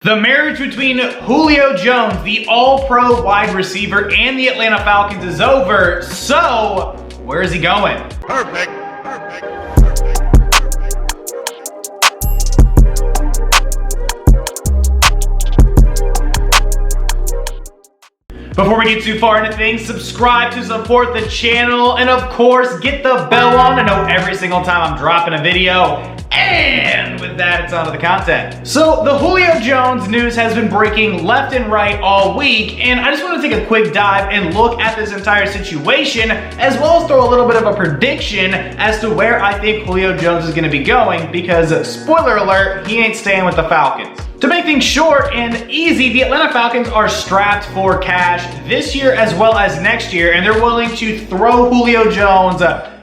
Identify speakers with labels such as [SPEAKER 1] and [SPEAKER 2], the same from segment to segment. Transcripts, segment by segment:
[SPEAKER 1] The marriage between Julio Jones, the all-pro wide receiver, and the Atlanta Falcons is over. So, where is he going?
[SPEAKER 2] Perfect.
[SPEAKER 1] Before we get too far into things, subscribe to support the channel, and of course, get the bell on to know every single time I'm dropping a video. And with that, it's on to the content. So the Julio Jones news has been breaking left and right all week, and I just want to take a quick dive and look at this entire situation, as well as throw a little bit of a prediction as to where I think Julio Jones is going to be going, because spoiler alert, he ain't staying with the Falcons. To make things short and easy, the Atlanta Falcons are strapped for cash this year as well as next year, and they're willing to throw Julio Jones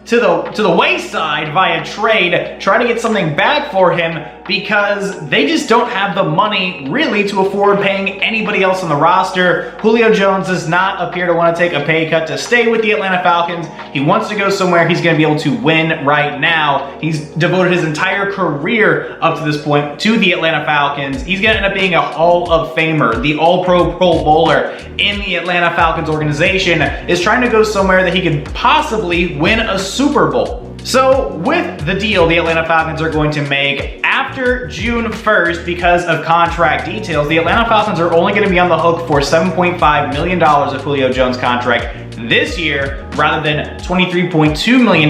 [SPEAKER 1] to the wayside via trade, try to get something back for him, because they just don't have the money really to afford paying anybody else on the roster. Julio Jones does not appear to want to take a pay cut to stay with the Atlanta Falcons. He wants to go somewhere he's going to be able to win right now. He's devoted his entire career up to this point to the Atlanta Falcons. He's going to end up being a Hall of Famer, the All-Pro Pro Bowler in the Atlanta Falcons organization, is trying to go somewhere that he could possibly win a Super Bowl. So with the deal the Atlanta Falcons are going to make after June 1st, because of contract details, the Atlanta Falcons are only going to be on the hook for $7.5 million of Julio Jones' contract this year, rather than $23.2 million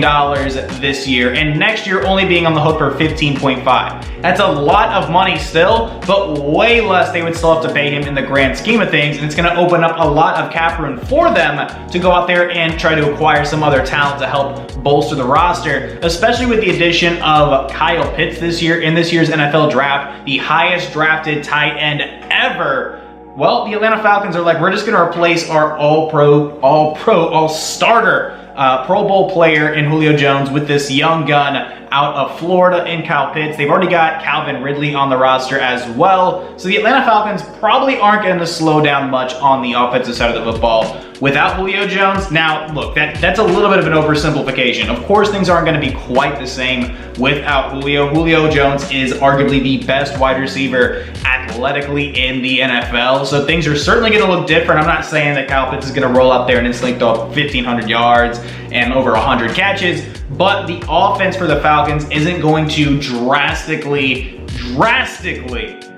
[SPEAKER 1] this year, and next year only being on the hook for $15.5. That's a lot of money still, but way less they would still have to pay him in the grand scheme of things, and it's going to open up a lot of cap room for them to go out there and try to acquire some other talent to help bolster the roster, especially with the addition of Kyle Pitts this year in this year's NFL draft, the highest drafted tight end ever. Well, the Atlanta Falcons are like, we're just going to replace our all-starter Pro Bowl player in Julio Jones with this young gun out of Florida in Kyle Pitts. They've already got Calvin Ridley on the roster as well. So the Atlanta Falcons probably aren't going to slow down much on the offensive side of the football without Julio Jones. Now, look, that's a little bit of an oversimplification. Of course, things aren't going to be quite the same without Julio. Julio Jones is arguably the best wide receiver athletically in the NFL. So things are certainly going to look different. I'm not saying that Kyle Pitts is going to roll out there and instantly throw up 1,500 yards and over 100 catches, but the offense for the Falcons isn't going to drastically,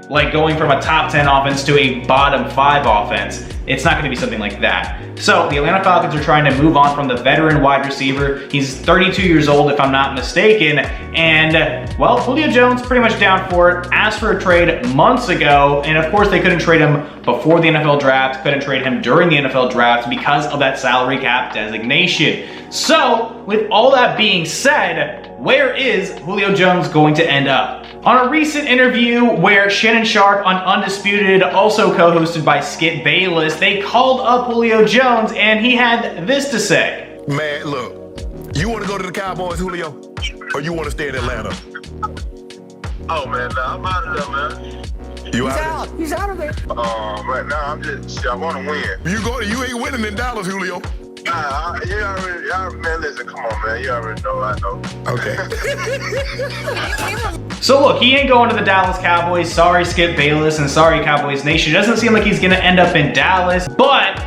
[SPEAKER 1] like going from a top 10 offense to a bottom 5 offense. It's not going to be something like that. So the Atlanta Falcons are trying to move on from the veteran wide receiver. He's 32 years old, if I'm not mistaken. And, well, Julio Jones pretty much down for it. Asked for a trade months ago. And, of course, they couldn't trade him before the NFL draft. Couldn't trade him during the NFL draft because of that salary cap designation. So, with all that being said, where is Julio Jones going to end up? On a recent interview where Shannon Sharpe on Undisputed, also co-hosted by Skip Bayless, they called up Julio Jones, and he had this to say.
[SPEAKER 2] Man, look, you want to go to the Cowboys, Julio? Or you want to stay in Atlanta?
[SPEAKER 3] Oh, man, nah, I'm out of there, man.
[SPEAKER 2] You out?
[SPEAKER 4] He's out of there.
[SPEAKER 3] Right now, I want to win.
[SPEAKER 2] You ain't winning in Dallas, Julio.
[SPEAKER 3] Man, listen, come on, man. You already know, I know.
[SPEAKER 2] Okay.
[SPEAKER 1] So look, he ain't going to the Dallas Cowboys. Sorry, Skip Bayless, and sorry, Cowboys Nation. It doesn't seem like he's going to end up in Dallas, but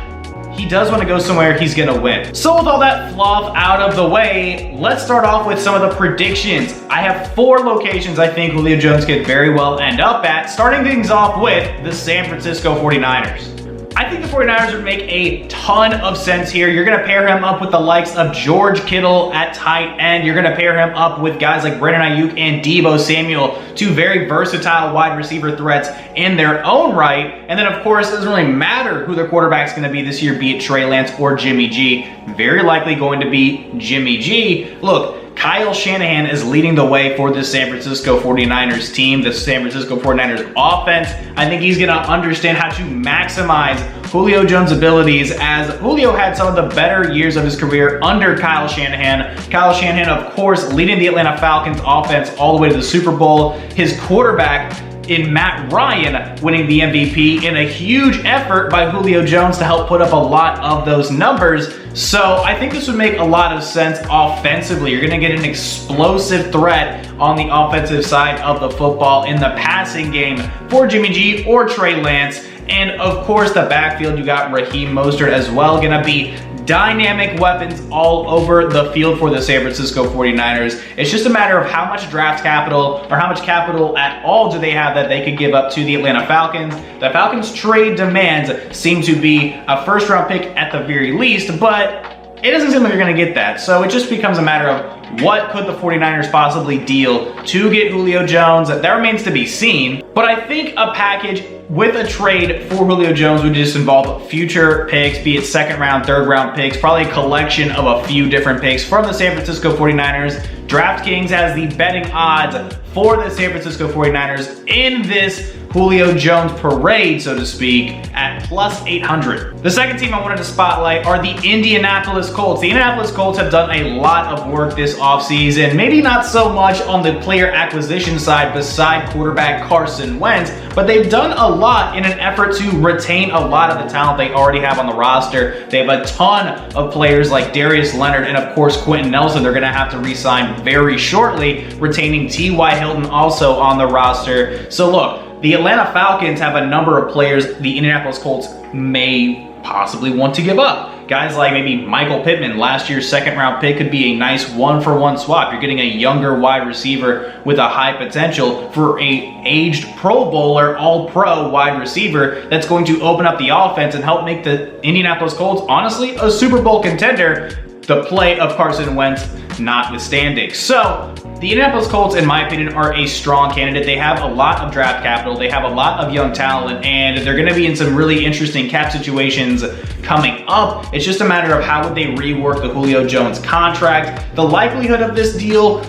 [SPEAKER 1] he does want to go somewhere he's going to win. So with all that fluff out of the way, let's start off with some of the predictions. I have 4 locations I think Julio Jones could very well end up at, starting things off with the San Francisco 49ers. I think the 49ers would make a ton of sense here. You're going to pair him up with the likes of George Kittle at tight end. You're going to pair him up with guys like Brandon Ayuk and Deebo Samuel, 2 very versatile wide receiver threats in their own right. And then, of course, it doesn't really matter who their quarterback's going to be this year, be it Trey Lance or Jimmy G. Very likely going to be Jimmy G. Look, Kyle Shanahan is leading the way for the San Francisco 49ers team, the San Francisco 49ers offense. I think he's going to understand how to maximize Julio Jones' abilities, as Julio had some of the better years of his career under Kyle Shanahan. Kyle Shanahan, of course, leading the Atlanta Falcons offense all the way to the Super Bowl. His quarterback in Matt Ryan winning the MVP in a huge effort by Julio Jones to help put up a lot of those numbers. So I think this would make a lot of sense offensively. You're going to get an explosive threat on the offensive side of the football in the passing game for Jimmy G or Trey Lance. And of course, the backfield, you got Raheem Mostert as well, going to be dynamic weapons all over the field for the San Francisco 49ers. It's just a matter of how much draft capital or how much capital at all do they have that they could give up to the Atlanta Falcons. The Falcons' trade demands seem to be a first-round pick at the very least, but it doesn't seem like you're going to get that. So it just becomes a matter of what could the 49ers possibly deal to get Julio Jones. That remains to be seen. But I think a package with a trade for Julio Jones would just involve future picks, be it second round, third round picks, probably a collection of a few different picks from the San Francisco 49ers. DraftKings has the betting odds for the San Francisco 49ers in this Julio Jones parade, so to speak, at plus 800. The second team I wanted to spotlight are the Indianapolis Colts. The Indianapolis Colts have done a lot of work this offseason, maybe not so much on the player acquisition side beside quarterback Carson Wentz, but they've done a lot in an effort to retain a lot of the talent they already have on the roster. They have a ton of players like Darius Leonard and of course Quentin Nelson they're going to have to re-sign very shortly, retaining T.Y. Hilton also on the roster. So look, the Atlanta Falcons have a number of players the Indianapolis Colts may possibly want to give up. Guys like maybe Michael Pittman, last year's second-round pick, could be a nice one-for-one swap. You're getting a younger wide receiver with a high potential for a aged Pro Bowler, all-pro wide receiver that's going to open up the offense and help make the Indianapolis Colts, honestly, a Super Bowl contender, the play of Carson Wentz notwithstanding. So the Indianapolis Colts, in my opinion, are a strong candidate. They have a lot of draft capital. They have a lot of young talent, and they're going to be in some really interesting cap situations coming up. It's just a matter of how would they rework the Julio Jones contract. The likelihood of this deal,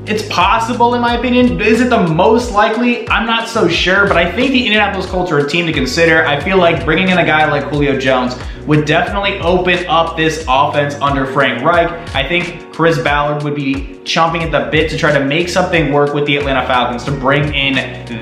[SPEAKER 1] it's possible in my opinion. Is it the most likely? I'm not so sure, but I think the Indianapolis Colts are a team to consider. I feel like bringing in a guy like Julio Jones would definitely open up this offense under Frank Reich. I think Chris Ballard would be chomping at the bit to try to make something work with the Atlanta Falcons to bring in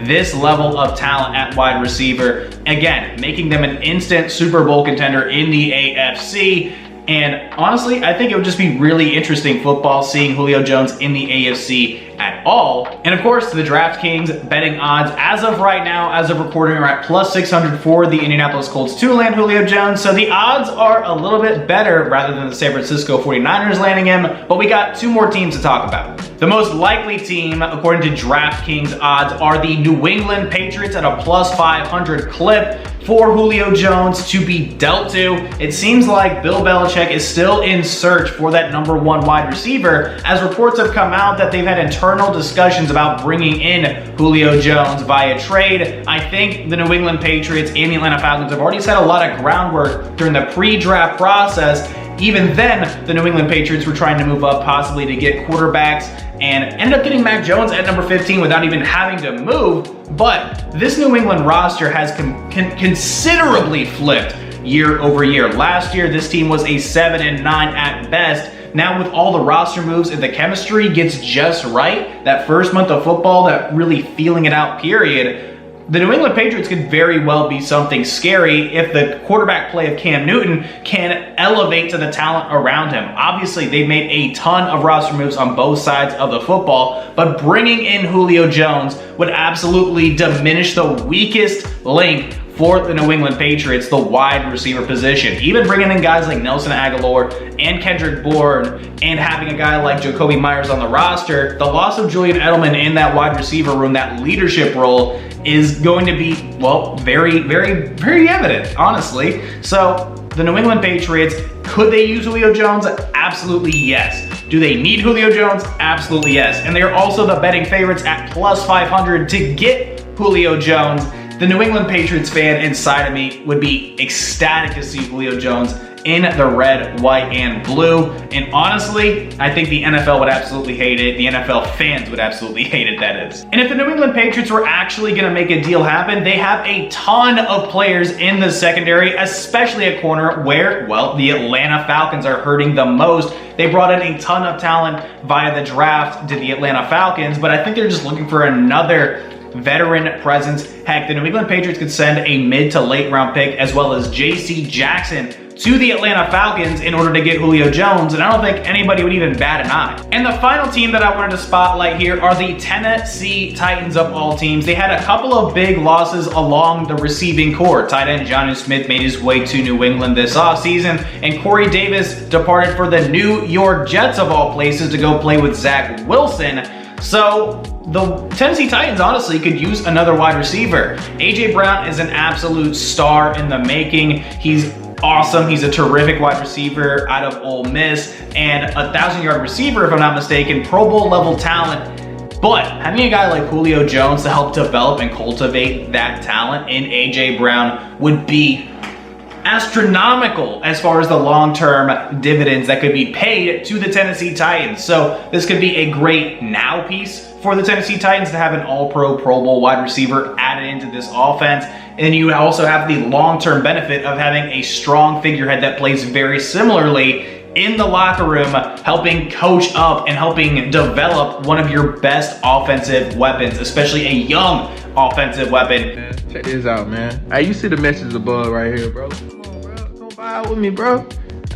[SPEAKER 1] this level of talent at wide receiver. Again, making them an instant Super Bowl contender in the AFC. And honestly, I think it would just be really interesting football seeing Julio Jones in the AFC at all. And of course, the DraftKings betting odds as of right now, as of recording, are at plus 600 for the Indianapolis Colts to land Julio Jones. So the odds are a little bit better rather than the San Francisco 49ers landing him. But we got two more teams to talk about. The most likely team, according to DraftKings odds, are the New England Patriots at a plus 500 clip for Julio Jones to be dealt to. It seems like Bill Belichick is still in search for that number one wide receiver, as reports have come out that they've had internal discussions about bringing in Julio Jones via trade. I think the New England Patriots and the Atlanta Falcons have already set a lot of groundwork during the pre-draft process. Even then, the New England Patriots were trying to move up possibly to get quarterbacks and ended up getting Mac Jones at number 15 without even having to move. But this New England roster has considerably flipped year over year. Last year, this team was a 7-9 at best. Now with all the roster moves and the chemistry gets just right, that first month of football, that really feeling it out period, the New England Patriots could very well be something scary if the quarterback play of Cam Newton can elevate to the talent around him. Obviously, they've made a ton of roster moves on both sides of the football, but bringing in Julio Jones would absolutely diminish the weakest link for the New England Patriots, the wide receiver position. Even bringing in guys like Nelson Aguilar and Kendrick Bourne and having a guy like Jacoby Myers on the roster, the loss of Julian Edelman in that wide receiver room, that leadership role, is going to be, well, very, very, very evident, honestly. So the New England Patriots, could they use Julio Jones? Absolutely yes. Do they need Julio Jones? Absolutely yes. And they are also the betting favorites at plus 500 to get Julio Jones. The New England Patriots fan inside of me would be ecstatic to see Julio Jones in the red, white, and blue. And honestly, I think the NFL would absolutely hate it. The NFL fans would absolutely hate it, that is. And if the New England Patriots were actually going to make a deal happen, they have a ton of players in the secondary, especially at corner where, well, the Atlanta Falcons are hurting the most. They brought in a ton of talent via the draft to the Atlanta Falcons, but I think they're just looking for another veteran presence. Heck, the New England Patriots could send a mid to late round pick as well as J.C. Jackson to the Atlanta Falcons in order to get Julio Jones, and I don't think anybody would even bat an eye. And the final team that I wanted to spotlight here are the Tennessee Titans of all teams. They had a couple of big losses along the receiving core. Tight end Jonnu Smith made his way to New England this offseason, and Corey Davis departed for the New York Jets of all places to go play with Zach Wilson. So the Tennessee Titans honestly could use another wide receiver. A.J. Brown is an absolute star in the making. He's awesome. He's a terrific wide receiver out of Ole Miss and a 1,000-yard receiver, if I'm not mistaken, Pro Bowl level talent. But having a guy like Julio Jones to help develop and cultivate that talent in A.J. Brown would be astronomical as far as the long-term dividends that could be paid to the Tennessee Titans. So this could be a great now piece for the Tennessee Titans to have an all-pro, Pro Bowl wide receiver added into this offense. And you also have the long-term benefit of having a strong figurehead that plays very similarly in the locker room, helping coach up and helping develop one of your best offensive weapons, especially a young offensive weapon.
[SPEAKER 4] Man, check this out, man. Hey, you see the message above right here, bro? Come on, bro. Come vibe with me, bro.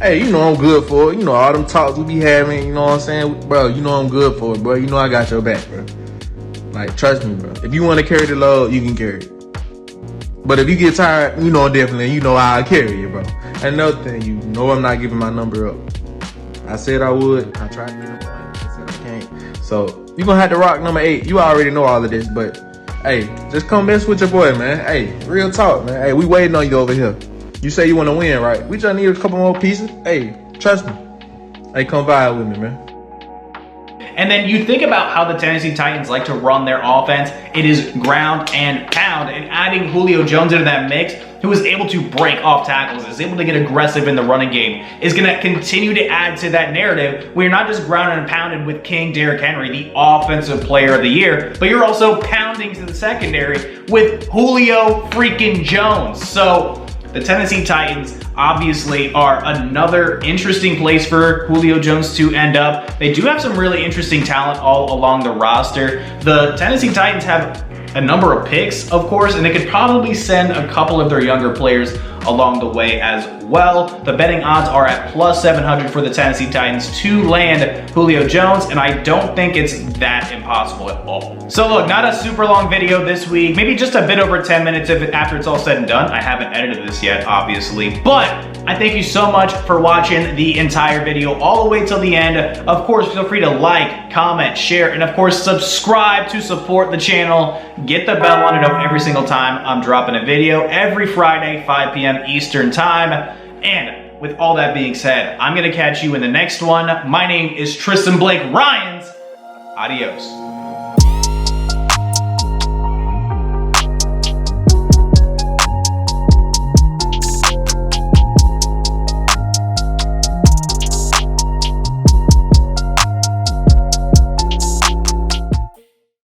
[SPEAKER 4] Hey, you know I'm good for it. You know all them talks we be having, you know what I'm saying? Bro, you know I'm good for it, bro. You know I got your back, bro. Like, trust me, bro. If you want to carry the load, you can carry it. But if you get tired, you know definitely, you know how I carry you, bro. And another thing, you know I'm not giving my number up. I said I would. I tried to get a point. I said I can't. So, you're going to have to rock number 8. You already know all of this, but, hey, just come mess with your boy, man. Hey, real talk, man. Hey, we waiting on you over here. You say you want to win, right? We just need a couple more pieces. Hey, trust me. Hey, come vibe with me, man.
[SPEAKER 1] And then you think about how the Tennessee Titans like to run their offense. It is ground and pound, and adding Julio Jones into that mix, who is able to break off tackles, is able to get aggressive in the running game, is going to continue to add to that narrative. We're not just ground and pounded with King Derrick Henry, the offensive player of the year, but you're also pounding to the secondary with Julio freaking Jones. So the Tennessee Titans obviously are another interesting place for Julio Jones to end up. They do have some really interesting talent all along the roster. The Tennessee Titans have a number of picks, of course, and they could probably send a couple of their younger players along the way as well. The betting odds are at plus 700 for the Tennessee Titans to land Julio Jones, and I don't think it's that impossible at all. So look, not a super long video this week, maybe just a bit over 10 minutes after it's all said and done. I haven't edited this yet, obviously, but I thank you so much for watching the entire video all the way till the end. Of course, feel free to like, comment, share, and of course, subscribe to support the channel. Get the bell on to know every single time I'm dropping a video every Friday, 5 p.m. Eastern time. And with all that being said, I'm going to catch you in the next one. My name is Tristan Blake Rines. Adios.